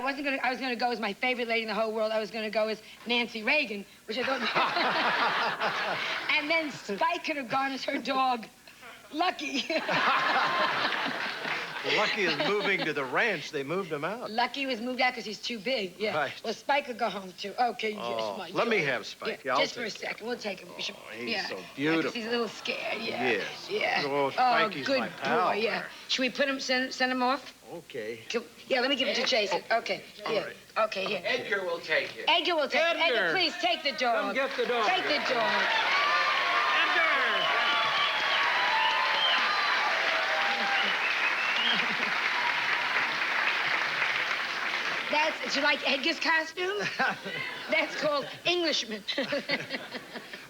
I was gonna go as my favorite lady in the whole world. I was gonna go as Nancy Reagan, which I thought. And then Spike could have gone as her dog, Lucky. Lucky is moving to the ranch. They moved him out. Lucky was moved out because he's too big. Yeah. Right. Well, Spike could go home too. Okay. Oh, yes, let me have Spike. Yeah, I'll just for a take second. We'll take him. Oh, he's so beautiful. 'Cause he's a little scared. Yeah. Yes. Yeah. Oh, Spikey's good my pal. boy. Yeah. Should we put him? Send him off? Okay. Yeah. Let me give it to Jason. Okay. Here. All Okay. Here. Edgar will take it. Edgar will take it. Edgar. Edgar, please take the dog. Come get the dog. Take the dog. Do you like Edgar's costume? That's called Englishman.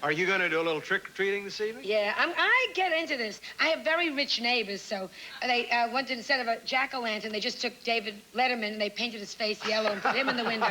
Are you going to do a little trick-or-treating this evening? Yeah, I get into this. I have very rich neighbors, so they wanted, instead of a jack-o'-lantern, they just took David Letterman and they painted his face yellow and put him in the window.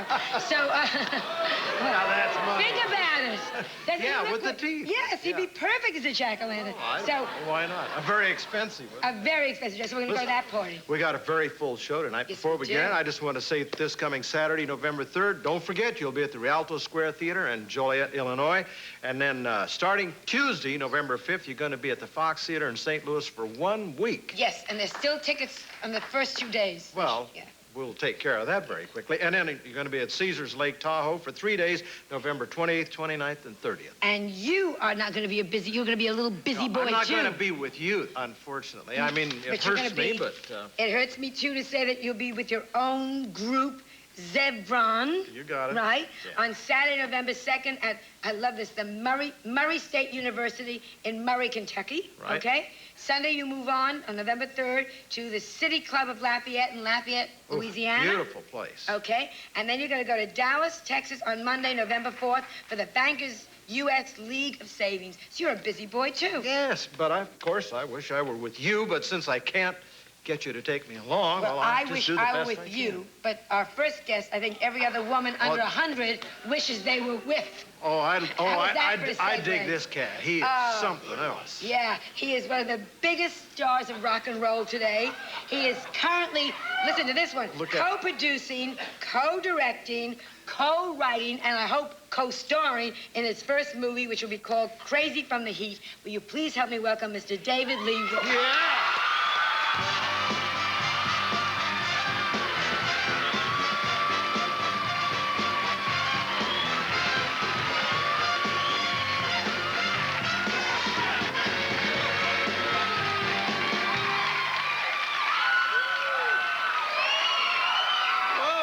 So, now that's money. think about it. Does he Yeah, look with the like- teeth. Yes, he'd be Yeah. perfect as a jack-o'-lantern. Oh, why not? A very expensive one. A very expensive dress. So we're going to go to that party. We got a very full show tonight. Yes, Before we we do. begin, I just want to say this coming Saturday, November 3rd, don't forget, you'll be at the Rialto Square Theater in Joliet, Illinois. And then starting Tuesday, November 5th, you're going to be at the Fox Theater in St. Louis for 1 week. Yes, and there's still tickets on the first 2 days. Well, Yeah. we'll take care of that very quickly. And then you're going to be at Caesars Lake Tahoe for 3 days, November 28th, 29th, and 30th. And you are not going to be you're going to be a little busy boy, I'm not too. going to be with you, unfortunately. I mean, it But you're hurts gonna be- me, but... It hurts me, too, to say that you'll be with your own group, Zevron. You got it. Right? Yeah. On Saturday, November 2nd at, I love this, the Murray State University in Murray, Kentucky. Right. Okay? Sunday, you move on November 3rd, to the City Club of Lafayette in Lafayette, Oof, Louisiana. Beautiful place. Okay? And then you're going to go to Dallas, Texas on Monday, November 4th for the Bankers U.S. League of Savings. So you're a busy boy, too. Yes, but of course, I wish I were with you, but since I can't get you to take me along, Well, I'll I just wish do the I best were with I you, can. but our first guest, I think every other woman under 100 wishes they were with. Oh, I that for a dig segue? this cat. He is Oh. something else. Yeah, he is one of the biggest stars of rock and roll today. He is currently, listen to this one, Look at- co-producing, co-directing, co-writing, and I hope co-starring in his first movie, which will be called Crazy from the Heat. Will you please help me welcome Mr. David Lee Roth? Yeah!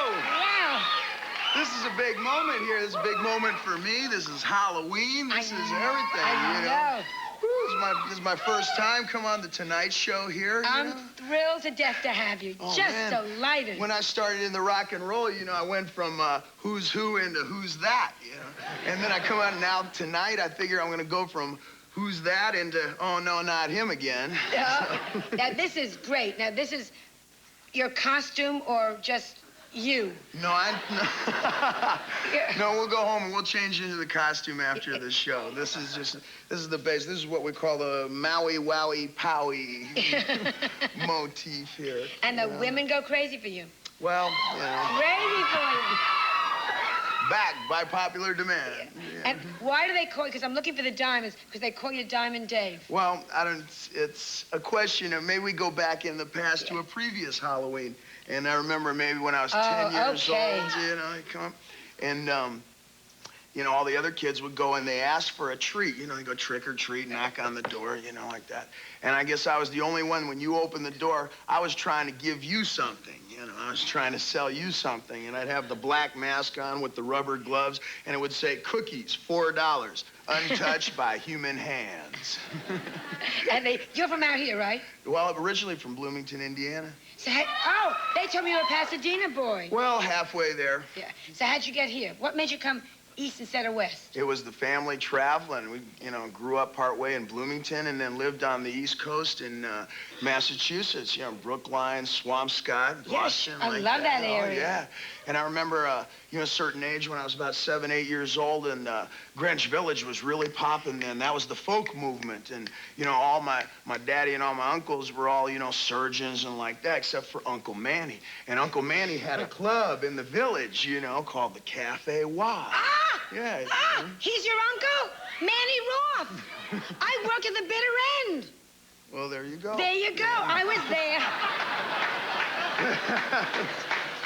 Wow. This is a big moment here. This is a big moment for me. This is Halloween. This is everything, I you know. Woo, this is my first time come on the Tonight Show here, you I'm know? thrilled to death to have you. Oh, Just man. delighted. When I started in the rock and roll, you know, I went from who's who into who's that, you know? And then I come out now tonight, I figure I'm gonna go from who's that into, oh, no, not him again. Now, this is great. Now, this is your costume or just you? No, no, we'll go home and we'll change into the costume after the show. This is the base. This is what we call the Maui Wowie Powie motif here. And the you know? women go crazy for you. Well, you know, Crazy for you. back by popular demand. Yeah. And why do they call you? Because I'm looking for the diamonds. Because they call you Diamond Dave. Well, it's a question of maybe we go back in the past to a previous Halloween. And I remember maybe when I was 10 years okay. old, you know, I come, and, you know, all the other kids would go and they asked for a treat. You know, they go trick or treat, knock on the door, you know, like that. And I guess I was the only one, when you opened the door, I was trying to give you something. You know, I was trying to sell you something. And I'd have the black mask on with the rubber gloves, and it would say, cookies, $4, untouched by human hands. And you're from out here, right? Well, originally from Bloomington, Indiana. So, they told me you were a Pasadena boy. Well, halfway there. Yeah. So how'd you get here? What made you come east instead of west? It was the family traveling. We, grew up partway in Bloomington and then lived on the East Coast in Massachusetts. Brookline, Swampscott, Boston. Yes, I love that area. Oh, yeah. And I remember, a certain age when I was about 7, 8 years old, and Greenwich Village was really popping then. That was the folk movement. And, all my daddy and all my uncles were all, surgeons and like that, except for Uncle Manny. And Uncle Manny had a club in the village, called the Cafe Wa. Ah! Yeah. He's your uncle? Manny Roth. I work at the bitter end. Well, there you go. There you go. I was there.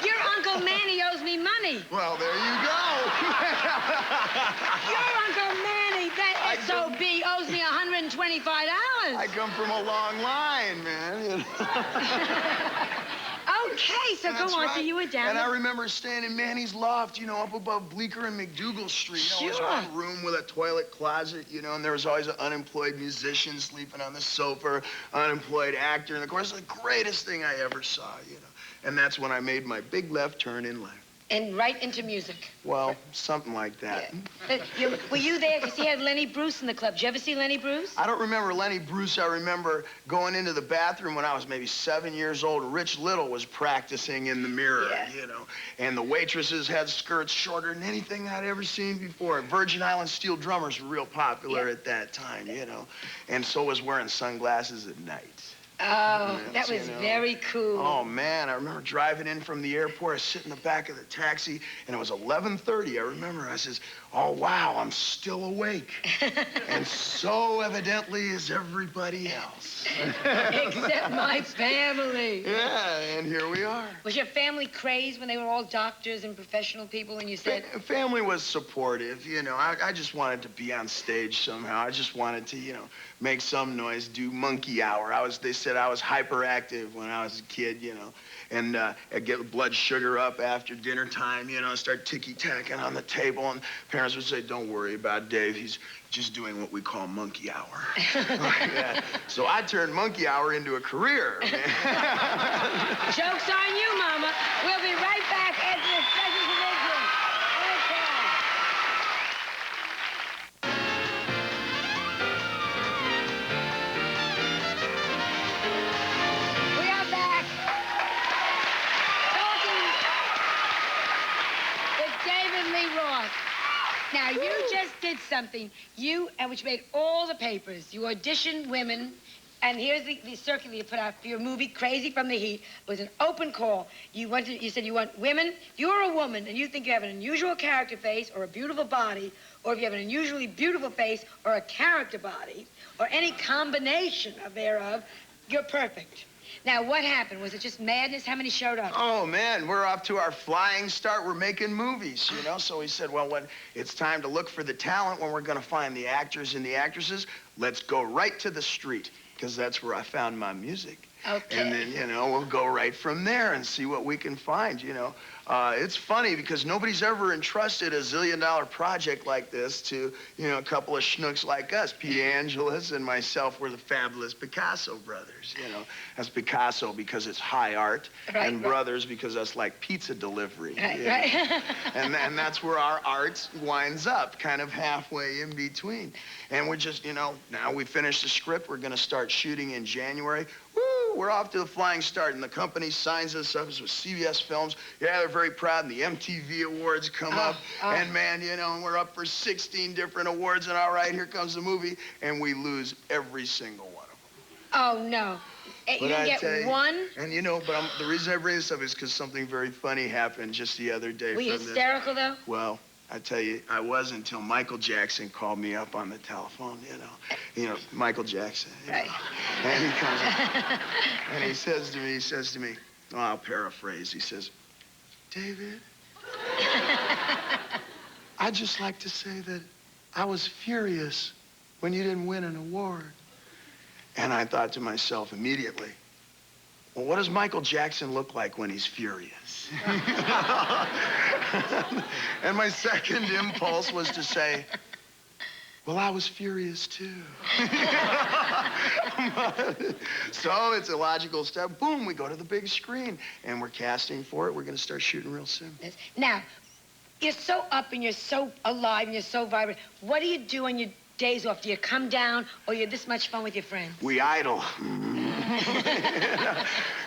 Your Uncle Manny owes me money. Well, there you go. Your Uncle Manny, that SOB owes me $125. I come from a long line, man. Okay, so go on. Right. So you were down. And I remember staying in Manny's loft, up above Bleecker and McDougal Street. Sure. It was one room with a toilet closet, and there was always an unemployed musician sleeping on the sofa, unemployed actor, and of course, the greatest thing I ever saw, And that's when I made my big left turn in life. And right into music. Well, something like that. Yeah. Were you there? Because he had Lenny Bruce in the club. Did you ever see Lenny Bruce? I don't remember Lenny Bruce. I remember going into the bathroom when I was maybe 7 years old. Rich Little was practicing in the mirror, And the waitresses had skirts shorter than anything I'd ever seen before. Virgin Island steel drummers were real popular at that time, And so was wearing sunglasses at night. Oh, that was very cool. Oh, man, I remember driving in from the airport. I sit in the back of the taxi, and it was 11:30. I remember I says, oh, wow, I'm still awake. And so evidently is everybody else. Except my family. Yeah, and here we are. Was your family crazed when they were all doctors and professional people and you said? Family was supportive, I just wanted to be on stage somehow. I just wanted to, make some noise, do monkey hour. They said I was hyperactive when I was a kid, and I'd get blood sugar up after dinner time, start ticky-tacking on the table, and parents would say, don't worry about Dave, he's just doing what we call monkey hour. So I turned monkey hour into a career. Joke's on you, Mama. We'll be right back after the Treasures of Ignorance. We are back. Talking with David Lee Roth. Now, you just did something, which made all the papers. You auditioned women, and here's the circular you put out for your movie, Crazy from the Heat. It was an open call. You said you want women. If you're a woman and you think you have an unusual character face or a beautiful body, or if you have an unusually beautiful face or a character body, or any combination thereof, you're perfect. Now, what happened? Was it just madness? How many showed up? Oh, man, we're off to our flying start. We're making movies, So we said, well, when it's time to look for the talent, when we're going to find the actors and the actresses, let's go right to the street, because that's where I found my music. Okay. And then, we'll go right from there and see what we can find, It's funny because nobody's ever entrusted a zillion-dollar project like this to, a couple of schnooks like us. Pete Angeles and myself were the fabulous Picasso brothers, That's Picasso because it's high art, and brothers because that's like pizza delivery. Right. And that's where our art winds up, kind of halfway in between. And we're just, now we finished the script. We're going to start shooting in January. Woo! We're off to the flying start, and the company signs us up with CBS Films. Yeah, they're very proud, and the MTV Awards come up. And, man, and we're up for 16 different awards, and all right, here comes the movie, and we lose every single one of them. Oh, no. You didn't get one? And, but the reason I bring this up is because something very funny happened just the other day. Were you hysterical, though? Well, I tell you, I was until Michael Jackson called me up on the telephone, Michael Jackson. Right. And he comes up, and he says to me, well, I'll paraphrase, he says, David, I'd just like to say that I was furious when you didn't win an award. And I thought to myself immediately, well, what does Michael Jackson look like when he's furious? And my second impulse was to say, well, I was furious too. So it's a logical step. Boom, we go to the big screen, and we're casting for it. We're going to start shooting real soon. Now, You're so up and you're so alive and you're so vibrant. What do you do on your days off? Do you come down or you're this much fun with your friends? We idle.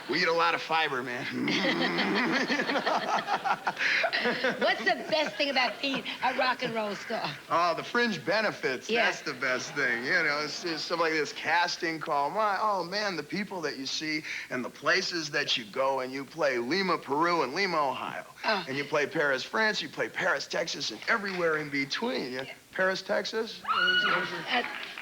We eat a lot of fiber, man. What's the best thing about being a rock and roll star? Oh, the fringe benefits. Yeah. That's the best thing. You know, it's stuff like this casting call. Oh, man, the people that you see and the places that you go and you play Lima, Peru, and Lima, Ohio. Oh. And you play Paris, France. You play Paris, Texas, and everywhere in between. Yeah. Paris, Texas?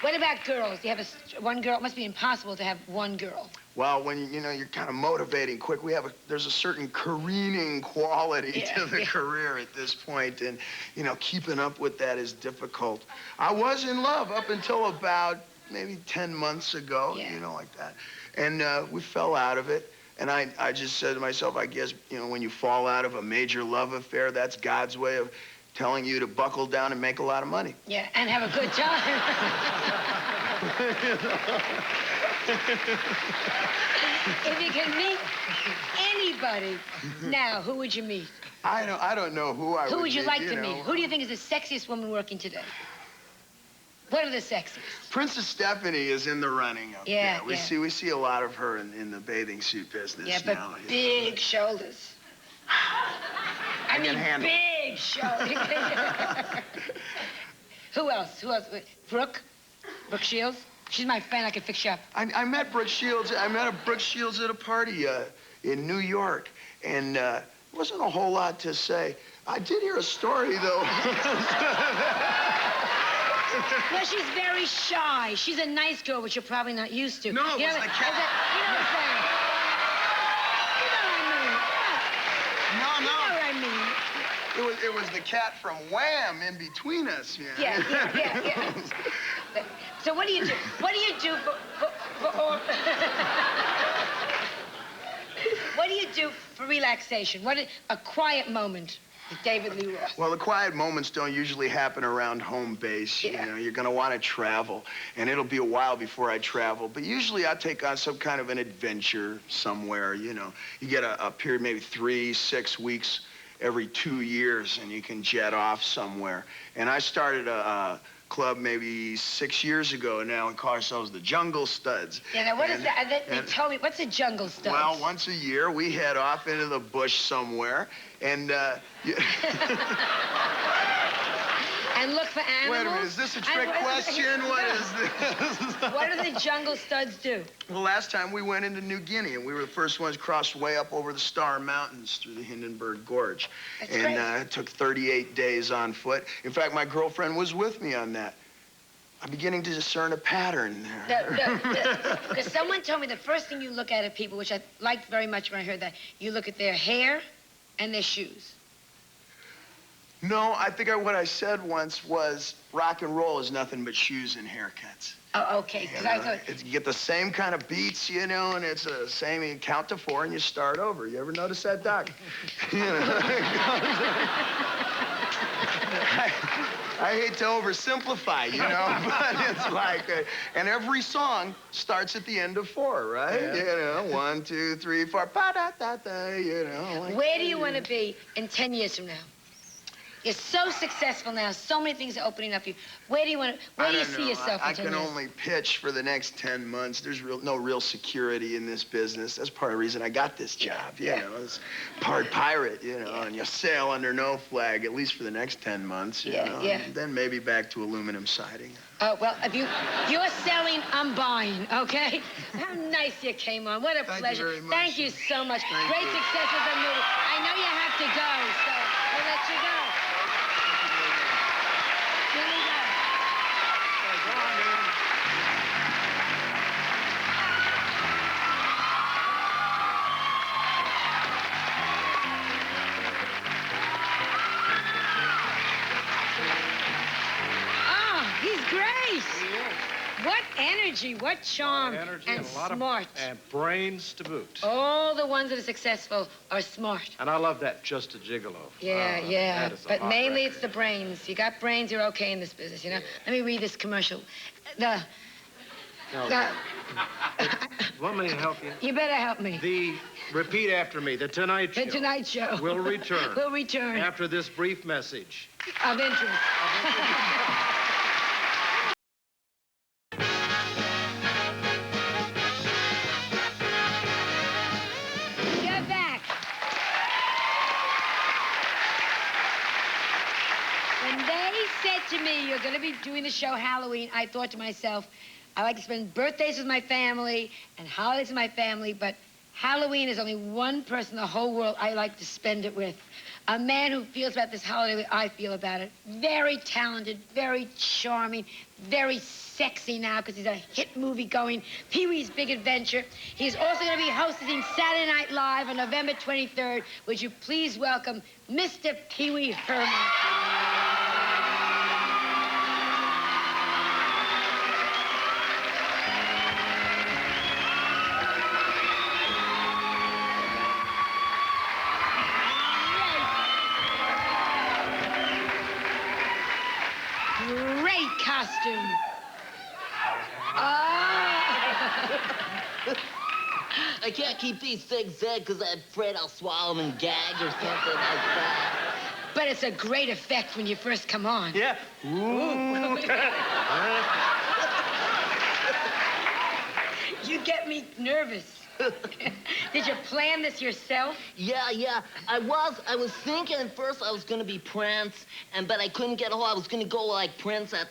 What about girls? Do you have one girl? It must be impossible to have one girl. Well, when you know you're kind of motivating quick, there's a certain careening quality to the career at this point, and you know keeping up with that is difficult. I was in love up until about maybe 10 months ago, you know, like that, and we fell out of it. And I just said to myself, I guess you know when you fall out of a major love affair, that's God's way of telling you to buckle down and make a lot of money. Yeah, and have a good time. If you could meet anybody now, who would you meet? I don't know who I would meet. Who would you like to meet? Who do you think is the sexiest woman working today? What are the sexiest? Princess Stephanie is in the running up there. We see a lot of her in the bathing suit business yeah, but now. big shoulders. I mean, big shoulders. Who else? Brooke Shields? She's my friend. I could fix you up. I met Brooke Shields. I met Brooke Shields at a party in New York, and there wasn't a whole lot to say. I did hear a story, though. Well, she's very shy. She's a nice girl, which you're probably not used to. No, it was the cat. You know what I'm saying? You know what I mean? No. You know what I mean? It was the cat from Wham in between us, man. Yeah. So what do you do? What do you do what do you do for relaxation? A quiet moment with David Lee Roth? Well, the quiet moments don't usually happen around home base. Yeah. You know, you're going to want to travel, and it'll be a while before I travel. But usually I take on some kind of an adventure somewhere, you know. You get a period, maybe 3-6 weeks every 2 years, and you can jet off somewhere. And I started a club maybe 6 years ago now and call ourselves the Jungle Studs. Yeah, now what is that? They told me, what's a Jungle Studs? Well, once a year we head off into the bush somewhere and and look for animals? Wait a minute, is this a trick question? What is this? What do the Jungle Studs do? Well, last time we went into New Guinea, and we were the first ones crossed way up over the Star Mountains through the Hindenburg Gorge. That's and great. It took 38 days on foot. In fact, my girlfriend was with me on that. I'm beginning to discern a pattern there. Because someone told me the first thing you look at people, which I liked very much when I heard that, you look at their hair and their shoes. No, I think what I said once was rock and roll is nothing but shoes and haircuts. Oh, okay. Because I thought... You get the same kind of beats, you know, and it's the same. You count to 4 and you start over. You ever notice that, Doc? You know, I hate to oversimplify, you know, but it's like, and every song starts at the end of 4, right? Yeah. You know, 1, 2, 3, 4, ba-da-da-da, you know. Like, where do you want to be in 10 years from now? You're so successful now. So many things are opening up for you. Where do you see yourself in 10 years? I can only pitch for the next 10 months. There's no real security in this business. That's part of the reason I got this job. You know, it's part pirate, you know, and you sail under no flag, at least for the next 10 months, you know. And then maybe back to aluminum siding. Oh, well, if you're selling, I'm buying, okay? How nice you came on. What a pleasure. Thank you very much. Thank you so much. Thank Great you. success with the movie. I know you have to go, so we'll let you go. Here we go. Oh, he's great. What energy, what charm, Energy and and a lot smart. and brains to boot. All the ones that are successful are smart. And I love that Just a Gigolo. Yeah, yeah. That is a But hot mainly record. it's the brains. You got brains, you're okay in this business, you know? Let me read this commercial. Want me to help you? You better help me. The Repeat after me. The Tonight Show. The Tonight Show. Will return. Will return. After this brief message. Of interest. Get back. When they said to me, you're going to be doing the show Halloween, I thought to myself, I like to spend birthdays with my family and holidays with my family, but Halloween is only one person in the whole world I like to spend it with. A man who feels about this holiday the way I feel about it. Very talented, very charming, very sexy now because he's a hit movie going, Pee-wee's Big Adventure. He's also going to be hosting Saturday Night Live on November 23rd. Would you please welcome Mr. Pee-wee Herman. Great costume. I can't keep these things in because I'm afraid I'll swallow them and gag or something like that. But it's a great effect when you first come on. Yeah. Ooh. You get me nervous. Did you plan this yourself? Yeah. I was thinking at first I was gonna be Prince, but I couldn't get a hold. I was gonna go like Prince at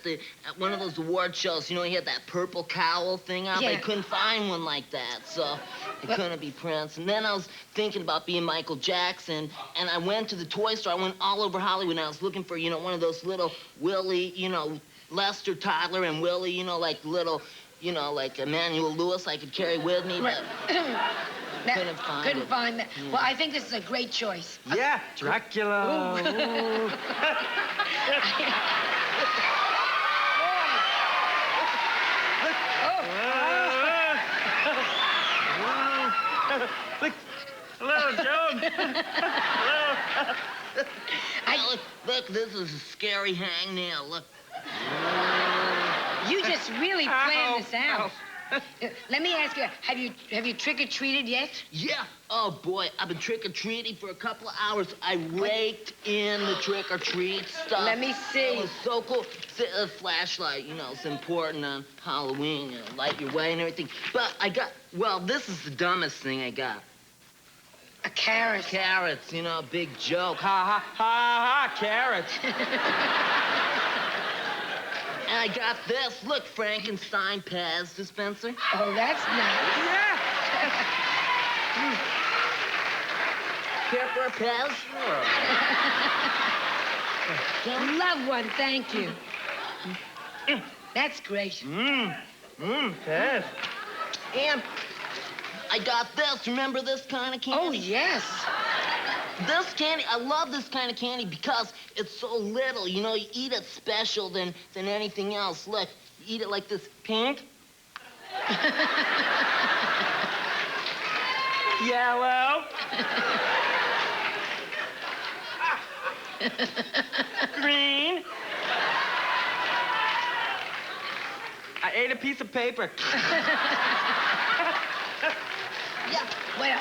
one of those award shows. You know, he had that purple cowl thing on, but I Yeah. couldn't find one like that, so I couldn't be Prince. And then I was thinking about being Michael Jackson, and I went to the toy store. I went all over Hollywood, and I was looking for, one of those little Willie, Lester, Tyler, and Willie, like little, like Emmanuel Lewis I could carry with me, but couldn't find it. that. Well, I think this is a great choice. Yeah, Dracula. Ooh. Look. Hello, Joan. Hello. Look, this is a scary hangnail. Look. You just really planned this out. Let me ask you, have you trick-or-treated yet? Yeah. Oh, boy, I've been trick-or-treating for a couple of hours. I raked in the trick-or-treat stuff. Let me see. It was so cool. A flashlight, it's important on Halloween, light your way and everything. But this is the dumbest thing I got. A carrot. Carrots, a big joke. Ha, ha, ha, ha, carrots. And I got this. Look, Frankenstein Pez dispenser. Oh, that's nice. Care for a Pez? Sure. Love one, thank you. That's great. Pez. And I got this. Remember this kind of candy? Oh, yes. This candy, I love this kind of candy because it's so little. You eat it special than anything else. Look, you eat it like this. Pink. Yellow. Green. I ate a piece of paper. Yeah. Well,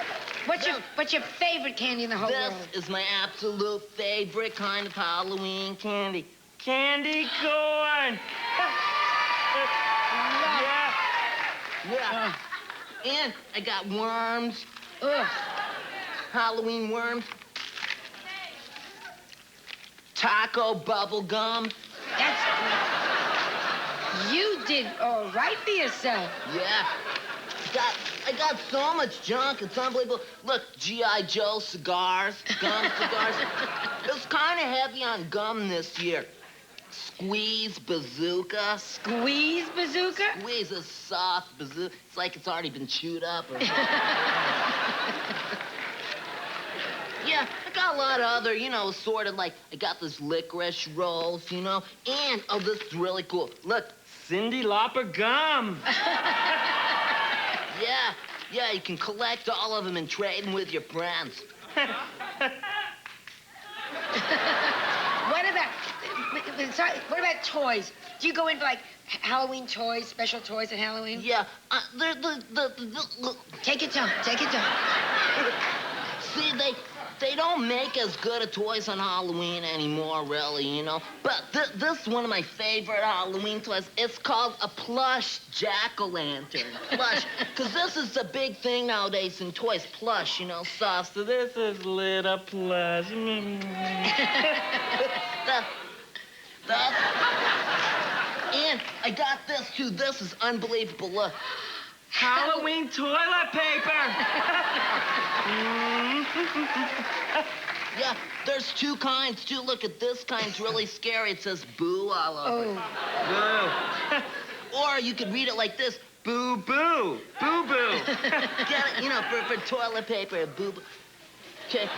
what's your favorite candy in the whole world? This is my absolute favorite kind of Halloween candy. Candy corn. Yeah. And I got worms. Ugh. Halloween worms. Taco bubble gum. That's great. You did all right for yourself. Yeah. I got so much junk. It's unbelievable. Look, G.I. Joe cigars, gum cigars. It's kind of heavy on gum this year. Squeeze bazooka. Squeeze bazooka? Squeeze a soft bazooka. It's like it's already been chewed up. Or... Yeah, I got a lot of other, sort of like, I got this licorice rolls, and, oh, this is really cool. Look, Cindy Lauper gum. Yeah, you can collect all of them and trade them with your friends. What about toys? Do you go in for, like, Halloween toys, special toys at Halloween? Yeah, Take your time. See, they don't make as good of toys on Halloween anymore, really, you know. But this is one of my favorite Halloween toys. It's called a plush jack-o'-lantern. Plush. Because this is the big thing nowadays in toys. Plush, you know, soft. So this is little plush. And I got this, too. This is unbelievable. Look. Halloween toilet paper. Yeah, there's two kinds, too. Look at this kind's really scary. It says boo all over it. Boo. Or you could read it like this. Boo, boo. Boo, boo. Get it? You know, for toilet paper. Boo, boo. Okay.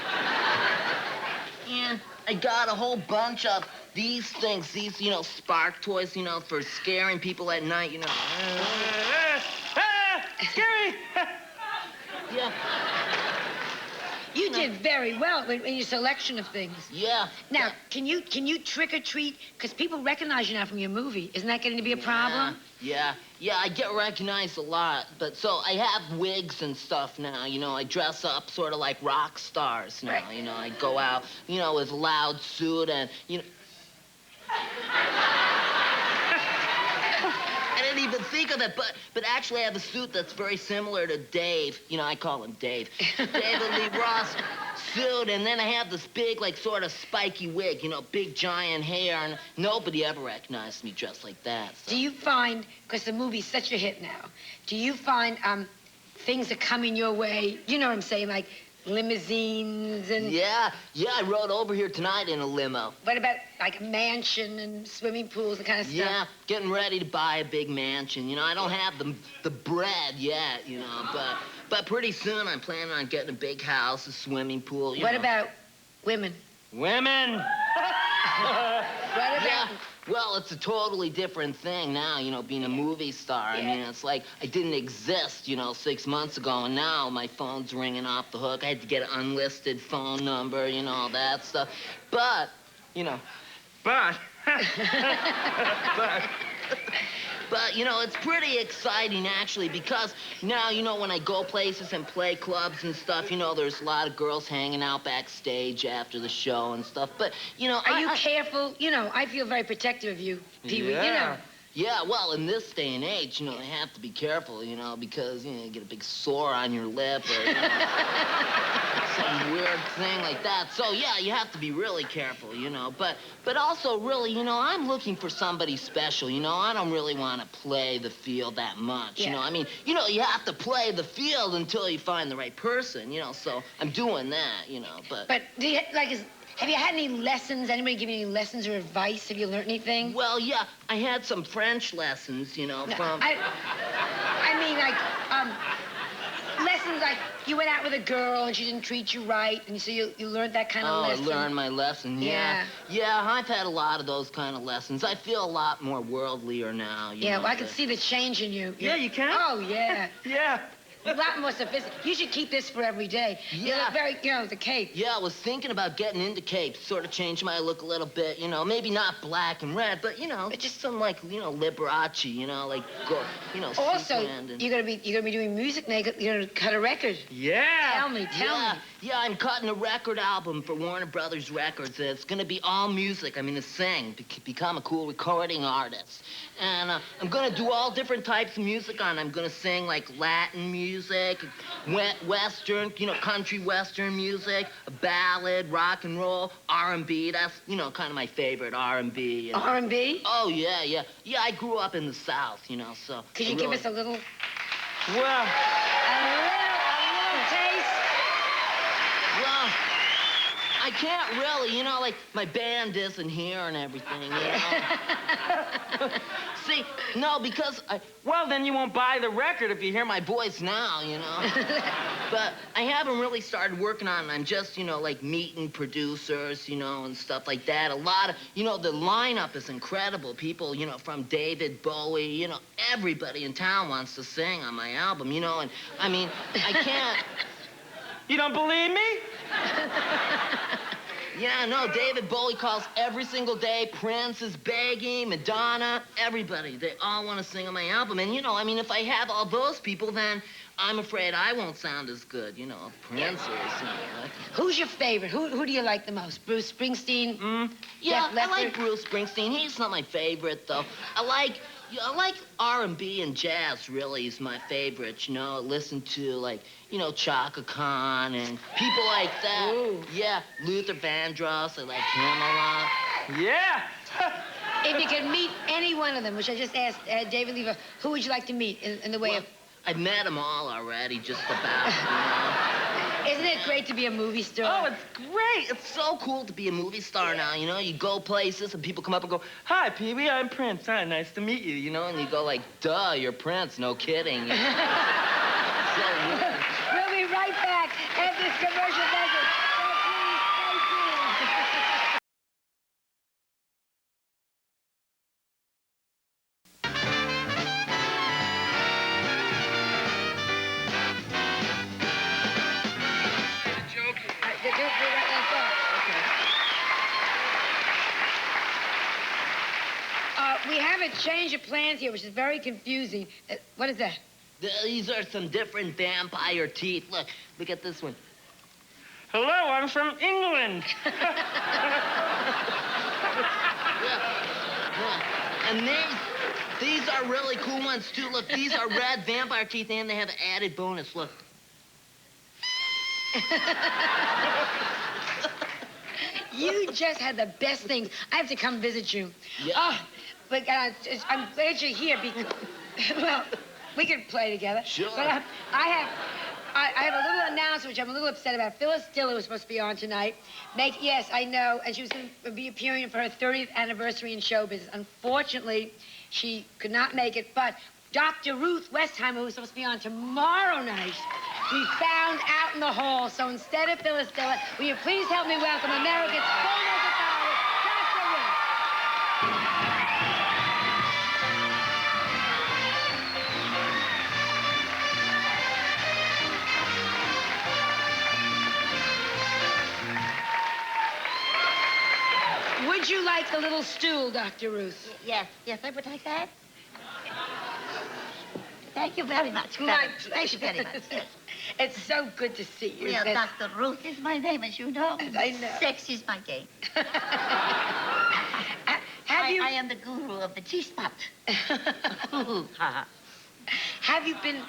And I got a whole bunch of these things. These, you know, spark toys, you know, for scaring people at night, you know. Scary! Yeah. You did very well in your selection of things. Yeah. Now, can you trick or treat? Because people recognize you now from your movie. Isn't that going to be a problem? Yeah, I get recognized a lot. But so I have wigs and stuff now. You know, I dress up sort of like rock stars now. Right. You know, I go out, you know, with a loud suit and, you know. I didn't even think of it, but actually I have a suit that's very similar to Dave. You know, I call him Dave. David Lee Roth suit, and then I have this big, like, sort of spiky wig, you know, big giant hair, and nobody ever recognized me dressed like that. So. Do you find, because the movie's such a hit now, do you find things are coming your way, you know what I'm saying, like limousines and... Yeah, I rode over here tonight in a limo. What about, like, a mansion and swimming pools and kind of stuff? Yeah, getting ready to buy a big mansion. You know, I don't have the bread yet, you know, but pretty soon I'm planning on getting a big house, a swimming pool, you know. What about women? Women! What about... Yeah. Well, it's a totally different thing now, you know, being a movie star. Yeah. I mean, it's like I didn't exist, you know, 6 months ago, and now my phone's ringing off the hook. I had to get an unlisted phone number, you know, all that stuff. But, you know, but, you know, it's pretty exciting, actually, because now, you know, when I go places and play clubs and stuff, you know, there's a lot of girls hanging out backstage after the show and stuff. But, you know, Are you careful? You know, I feel very protective of you, Pee-wee, you know. Yeah, well, in this day and age, you know, they have to be careful, you know, because, you know, you get a big sore on your lip or, you know, some weird thing like that. So, yeah, you have to be really careful, you know. But also, really, you know, I'm looking for somebody special, you know. I don't really want to play the field that much, you know. I mean, you know, you have to play the field until you find the right person, you know. So I'm doing that, you know, but... But do you, like, have you had any lessons? Anybody give you any lessons or advice? Have you learned anything? Well, yeah, I had some French lessons, you know, from... I mean, like, lessons like you went out with a girl and she didn't treat you right, and so you learned that kind of lesson. Oh, I learned my lesson, yeah. Yeah, I've had a lot of those kind of lessons. I feel a lot more worldlier now, you know, well, I can see the change in you. Yeah, you can? Oh, yeah. Yeah. A lot more sophisticated. You should keep this for every day. Yeah. You look very, you know, the cape. Yeah, I was thinking about getting into capes, sort of change my look a little bit, you know, maybe not black and red, but, you know, just some, like, you know, Liberace, you know, like, you know, also, and... you're gonna be doing music now. You're gonna cut a record. Yeah. Tell me. Yeah, I'm cutting a record album for Warner Brothers Records. It's gonna be all music. I'm gonna sing, become a cool recording artist. And I'm gonna do all different types of music on it. I'm gonna sing, like, Latin music, Western, you know, country Western music, a ballad, rock and roll, R&B. That's, you know, kind of my favorite, R&B. You know? R&B? Oh, yeah. Yeah, I grew up in the South, you know, so... Could you give us a little... Well... A little taste? Well, I can't really, you know, like, my band isn't here and everything, you know. See, no, because well, then you won't buy the record if you hear my voice now, you know. But I haven't really started working on it. I'm just, you know, like, meeting producers, you know, and stuff like that. A lot of, you know, the lineup is incredible. People, you know, from David Bowie, you know, everybody in town wants to sing on my album, you know, and, I mean, I can't... You don't believe me? Yeah, no, David Bowie calls every single day. Prince is begging, Madonna, everybody. They all want to sing on my album. And, you know, I mean, if I have all those people, then I'm afraid I won't sound as good, you know, princess. You know, like... Who's your favorite? Who do you like the most? Bruce Springsteen? Yeah, Def I like Leppard? Bruce Springsteen. He's not my favorite, though. I like R&B and jazz, really, is my favorite, you know. I listen to, like, you know, Chaka Khan and people like that. Ooh. Yeah, Luther Vandross, I like him a lot. Yeah! If you could meet any one of them, which I just asked David Lever, who would you like to meet in the way Well, of... I've met them all already, just about, you know. Isn't it great to be a movie star? Oh, it's great. It's so cool to be a movie star now, you know. You go places and people come up and go, "Hi, Pee-wee, I'm Prince. Hi, nice to meet you," you know. And you go like, "Duh, you're Prince, no kidding." You know? So weird. We'll be right back at this commercial message. So please, stay tuned. We have a change of plans here, which is very confusing. What is that? These are some different vampire teeth. Look at this one. Hello, I'm from England. Yeah. And these are really cool ones, too. Look, these are red vampire teeth, and they have an added bonus. Look. You just had the best things. I have to come visit you. Yeah. Oh, but I'm glad you're here because, well, we could play together. Sure. But I have a little announcement, which I'm a little upset about. Phyllis Diller was supposed to be on tonight. Yes, I know, and she was going to be appearing for her 30th anniversary in show business. Unfortunately, she could not make it, but Dr. Ruth Westheimer, who was supposed to be on tomorrow night, we found out in the hall. So instead of Phyllis Diller, will you please help me welcome America's foremost authority, Dr. Ruth. Would you like a little stool, Dr. Ruth? Yes, I would like that. Thank you very much. Thank you very much. Yes. It's so good to see you. Well, Dr. Ruth is my name, as you know. I know. Sex is my game. Have you... I am the guru of the G-spot. Have you been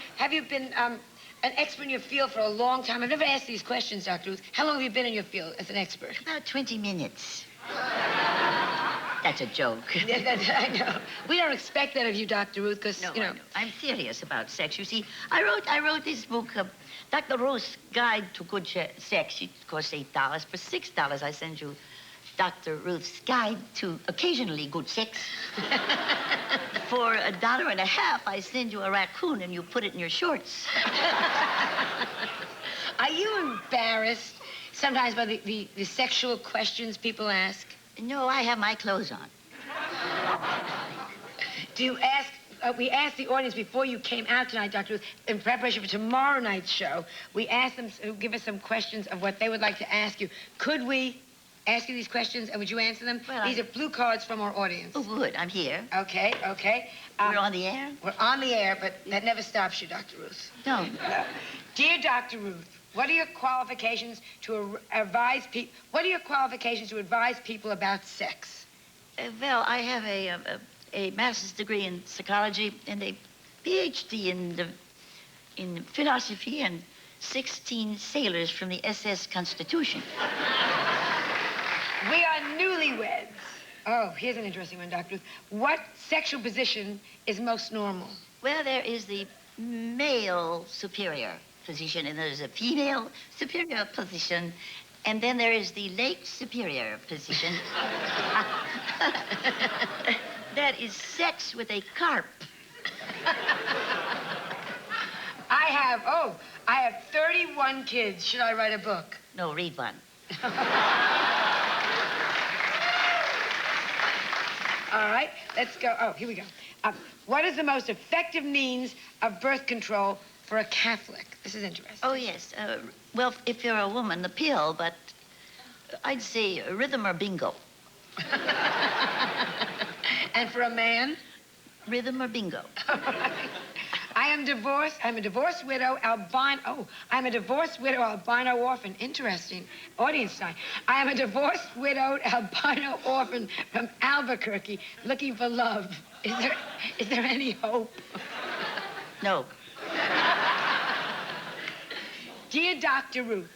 an expert in your field for a long time? I've never asked these questions, Dr. Ruth. How long have you been in your field as an expert? About 20 minutes. That's a joke. Yeah, I know. We don't expect that of you, Dr. Ruth, because, No, you know... I know. I'm serious about sex. You see, I wrote this book, Dr. Ruth's Guide to Good Sex. It costs $8. For $6, I send you Dr. Ruth's Guide to Occasionally Good Sex. For $1.50, I send you a raccoon and you put it in your shorts. Are you embarrassed sometimes by the sexual questions people ask? No, I have my clothes on. Do you ask... we asked the audience before you came out tonight, Dr. Ruth, in preparation for tomorrow night's show, we asked them to give us some questions of what they would like to ask you. Could we ask you these questions, and would you answer them? Well, These are blue cards from our audience. Oh, good. I'm here. Okay. We're on the air? We're on the air, but that never stops you, Dr. Ruth. No. Dear Dr. Ruth, what are your qualifications to advise people? What are your qualifications to advise people about sex? Well, I have a master's degree in psychology and a PhD in philosophy and 16 sailors from the SS Constitution. We are newlyweds. Oh, here's an interesting one, Dr. Ruth. What sexual position is most normal? Well, there is the male superior position, and there's a female superior position, and then there is the lake superior position. That is sex with a carp. I have 31 kids. Should I write a book? No, read one. All right, let's go. Oh, here we go. What is the most effective means of birth control for a Catholic? This is interesting. Oh, yes. Well, if you're a woman, the pill, but I'd say rhythm or bingo. And for a man? Rhythm or bingo. I I'm a divorced widow, albino orphan. Interesting. Audience time. I am a divorced, widowed, albino orphan from Albuquerque looking for love. Is there any hope? No. Dear Dr. Ruth,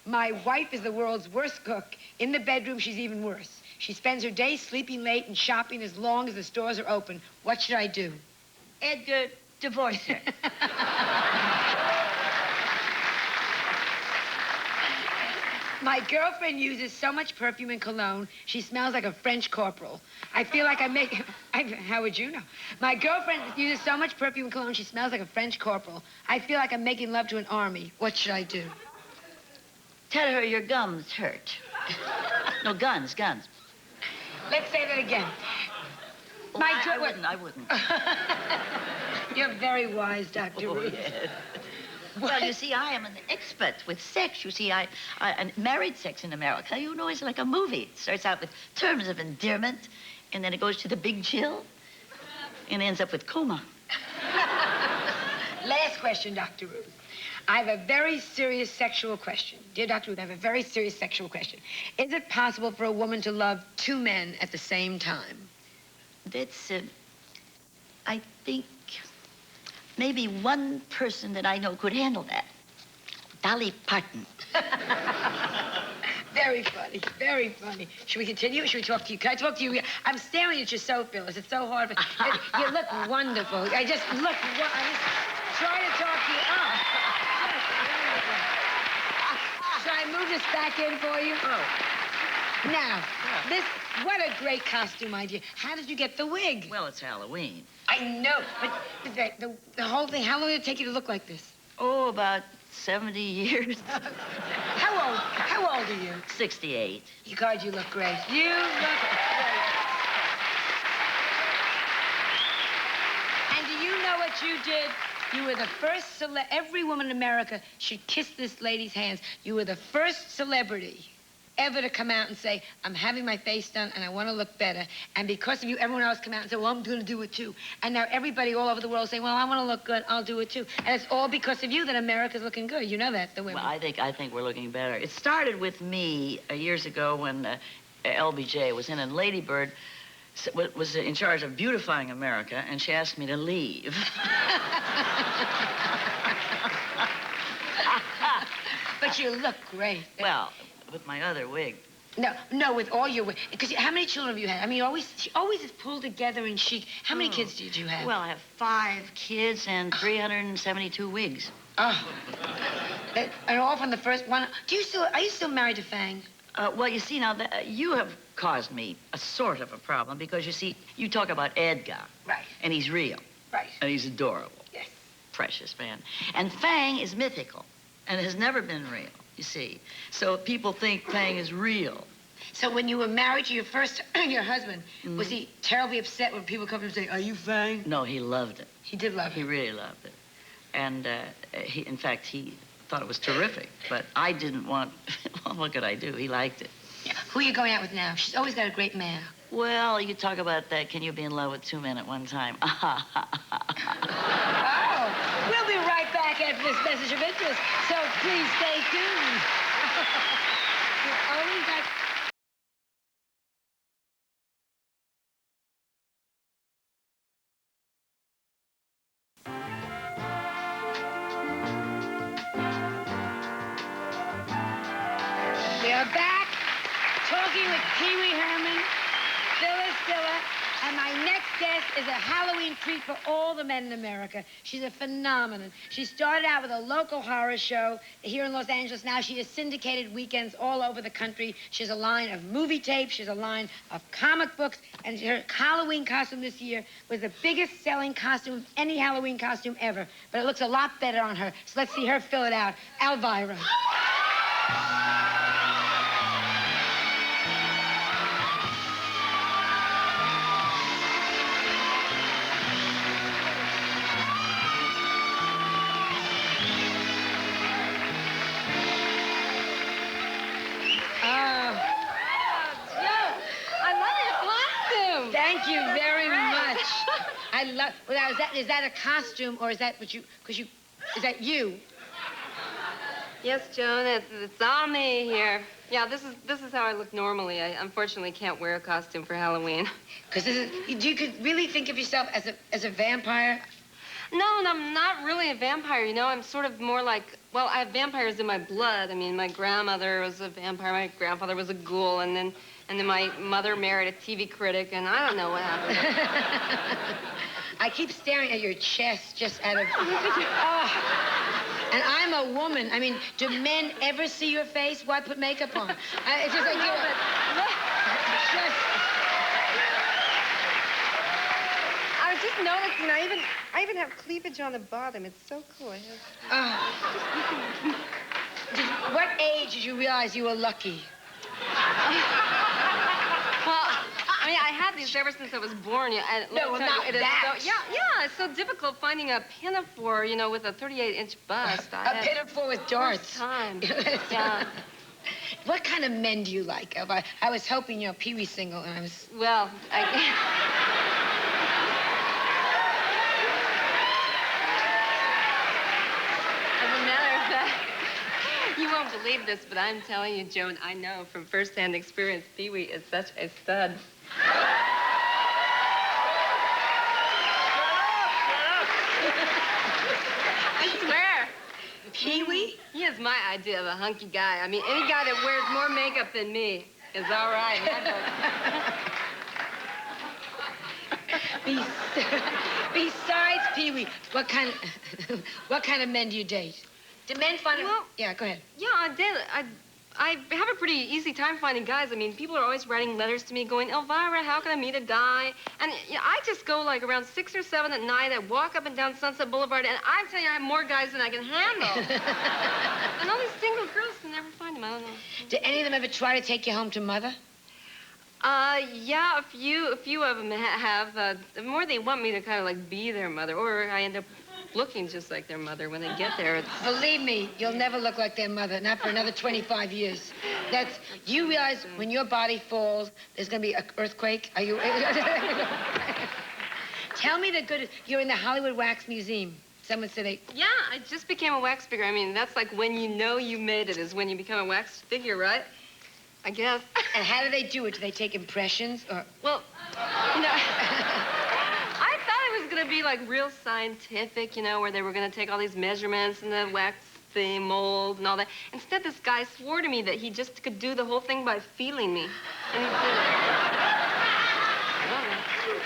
my wife is the world's worst cook. In the bedroom, she's even worse. She spends her day sleeping late and shopping as long as the stores are open. What should I do? Edgar, divorce her. My girlfriend uses so much perfume and cologne, she smells like a French corporal. I feel like how would you know? My girlfriend uses so much perfume and cologne, she smells like a French corporal. I feel like I'm making love to an army. What should I do? Tell her your gums hurt. No, guns. Let's say that again. Oh, I wouldn't. You're very wise, Dr. Ruth. Yes. Well, you see, I am an expert with sex. You see, I married sex in America, you know, it's like a movie. It starts out with terms of endearment, and then it goes to the big chill, and ends up with coma. Last question, Dr. Ruth. I have a very serious sexual question. Dear Dr. Ruth, I have a very serious sexual question. Is it possible for a woman to love two men at the same time? That's, I think, maybe one person that I know could handle that. Dolly Parton. Very funny, very funny. Should we continue or should we talk to you? Can I talk to you? I'm staring at you so, Phyllis. It's so hard. You look wonderful. I just try to talk to you. Oh. Should I move this back in for you? Oh. Now, what a great costume idea. How did you get the wig? Well, it's Halloween. I know, but the whole thing, how long did it take you to look like this? Oh, about 70 years. How old are you? 68. God, you look great. You look great. And do you know what you did? You were the first every woman in America should kiss this lady's hands. You were the first celebrity ever to come out and say, I'm having my face done and I want to look better. And because of you, everyone else come out and say, well, I'm going to do it too. And now everybody all over the world saying, well, I want to look good, I'll do it too. And it's all because of you that America's looking good. You know that, the women. Well, I think we're looking better. It started with me years ago when LBJ was in, and Lady Bird was in charge of beautifying America, and she asked me to leave. But you look great. Well, with my other wig. No, with all your... Because how many children have you had? I mean, she always is pulled together and chic. How many kids did you have? Well, I have 5 kids and 372 wigs. Oh. And all from the first one. Are you still married to Fang? Well, you see, now, you have caused me a sort of a problem because, you see, you talk about Edgar. Right. And he's real. Right. And he's adorable. Yes. Precious man. And Fang is mythical and has never been real. You see, so people think Fang is real. So when you were married to your husband, was he terribly upset when people come and say, are you Fang? No, he loved it. He did love it. He really loved it. And in fact, he thought it was terrific. But I didn't want, well, what could I do? He liked it. Yeah. Who are you going out with now? She's always got a great man. Well, you talk about that. Can you be in love with 2 men at one time? Oh, we'll be right back after this message of interest, so please stay tuned. You've only got... We are back talking with Pee Wee Herman, Phyllis Diller, and my next guest is a Halloween treat for all the men in America. She's a phenomenon. She started out with a local horror show here in Los Angeles. Now she has syndicated weekends all over the country. She has a line of movie tapes. She has a line of comic books. And her Halloween costume this year was the biggest selling costume of any Halloween costume ever. But it looks a lot better on her. So let's see her fill it out. Elvira. Thank you very much. I love. Well, now, is that a costume or is that what you? Is that you? Yes, Joan, it's all me here. Yeah, this is how I look normally. I unfortunately can't wear a costume for Halloween. Because do you could really think of yourself as a vampire? No, and I'm not really a vampire, you know. I'm sort of more like, well, I have vampires in my blood. I mean, my grandmother was a vampire, my grandfather was a ghoul, and then my mother married a TV critic, and I don't know what happened. I keep staring at your chest just out of... Oh. And I'm a woman. I mean, do men ever see your face? Why put makeup on? It's just like... No, but look. I was just noticing, I even have cleavage on the bottom. It's so cool. What age did you realize you were lucky? Well, I mean, I had these ever since I was born. Yeah, No, well, not that. Yeah, it's so difficult finding a pinafore, you know, with a 38-inch bust. A pinafore with darts. First time. Yeah. What kind of men do you like? I was hoping, you know, Pee Wee's single, and I was... Well, As a matter of fact, you won't believe this, but I'm telling you, Joan, I know from first-hand experience, Pee Wee is such a stud. I swear. Pee Wee? He is my idea of a hunky guy. I mean, any guy that wears more makeup than me is all right. Besides Pee Wee, what kind of men do you date? Do men find it? Well, yeah, go ahead. Yeah, I have a pretty easy time finding guys. I mean, people are always writing letters to me going, Elvira, how can I meet a guy? And you know, I just go like around 6 or 7 at night. I walk up and down Sunset Boulevard, and I tell you, I have more guys than I can handle. And all these single girls can never find them. I don't know. Did any of them ever try to take you home to Mother? Yeah, a few of them have. The more they want me to kind of like be their mother, or I end up looking just like their mother when they get there. It's... Believe me, you'll never look like their mother, not for another 25 years. You realize when your body falls, there's going to be an earthquake? Are you... Tell me the good... You're in the Hollywood Wax Museum. Someone said they... Yeah, I just became a wax figure. I mean, that's like when you know you made it is when you become a wax figure, right? I guess. And how do they do it? Do they take impressions or... Well, you know... I thought it was going to be, like, real scientific, you know, where they were going to take all these measurements and the wax thing, mold and all that. Instead, this guy swore to me that he just could do the whole thing by feeling me. And he did it.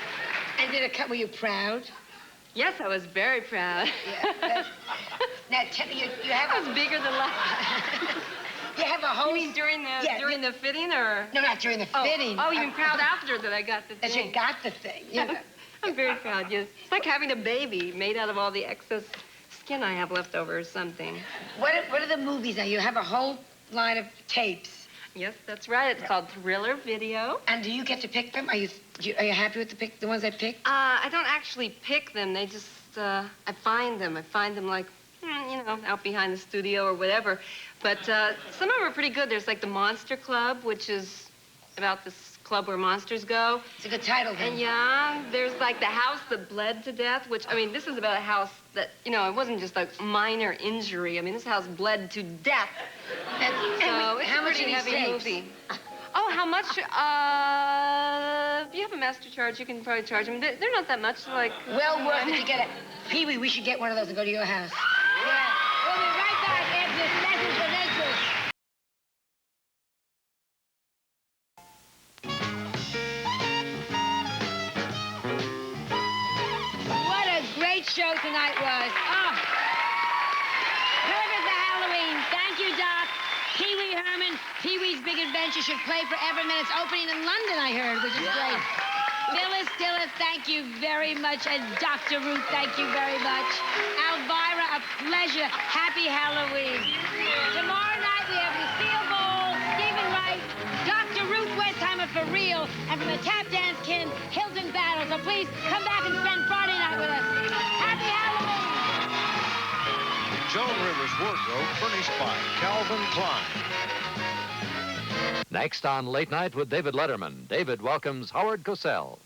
And did it cut? Were you proud? Yes, I was very proud. Yeah. Now, tell me, you have... I was bigger than life. You have a whole... You mean during the fitting, or...? No, not during the fitting. Oh, you mean proud after that I got the thing? That you got the thing, yeah. I'm very proud, yes. It's like having a baby made out of all the excess skin I have left over or something. What are the movies now? You have a whole line of tapes. Yes, that's right. It's called Thriller Video. And do you get to pick them? Are you happy with the ones I picked? I don't actually pick them. They just, I find them. I find them like, you know, out behind the studio or whatever. But some of them are pretty good. There's like the Monster Club, which is about this club where monsters go. It's a good title, then. And yeah, there's like the house that bled to death, which, I mean, this is about a house that, you know, it wasn't just a minor injury. I mean, this house bled to death. So it's how a much pretty are these heavy tapes? movie. Oh, how much? If you have a master charge, you can probably charge them. They're not that much, like... Well worth it to get it. Pee Wee, we should get one of those and go to your house. Yeah. We'll be right back after this message of interest. What a great show tonight was. Oh. Perfect for Halloween. Thank you, Doc. Pee Wee Herman, Pee Wee's Big Adventure should play forever. And it's opening in London, I heard, which is great. Phyllis Diller, thank you very much. And Dr. Ruth, thank you very much. Elvira, a pleasure. Happy Halloween. Tomorrow night, we have Lucille Ball, Stephen Wright, Dr. Ruth Westheimer for real, and from the tap dance kin, Hilton Battle. So please come back and spend Friday night with us. Happy Halloween. Joan Rivers wardrobe furnished by Calvin Klein. Next on Late Night with David Letterman, David welcomes Howard Cosell.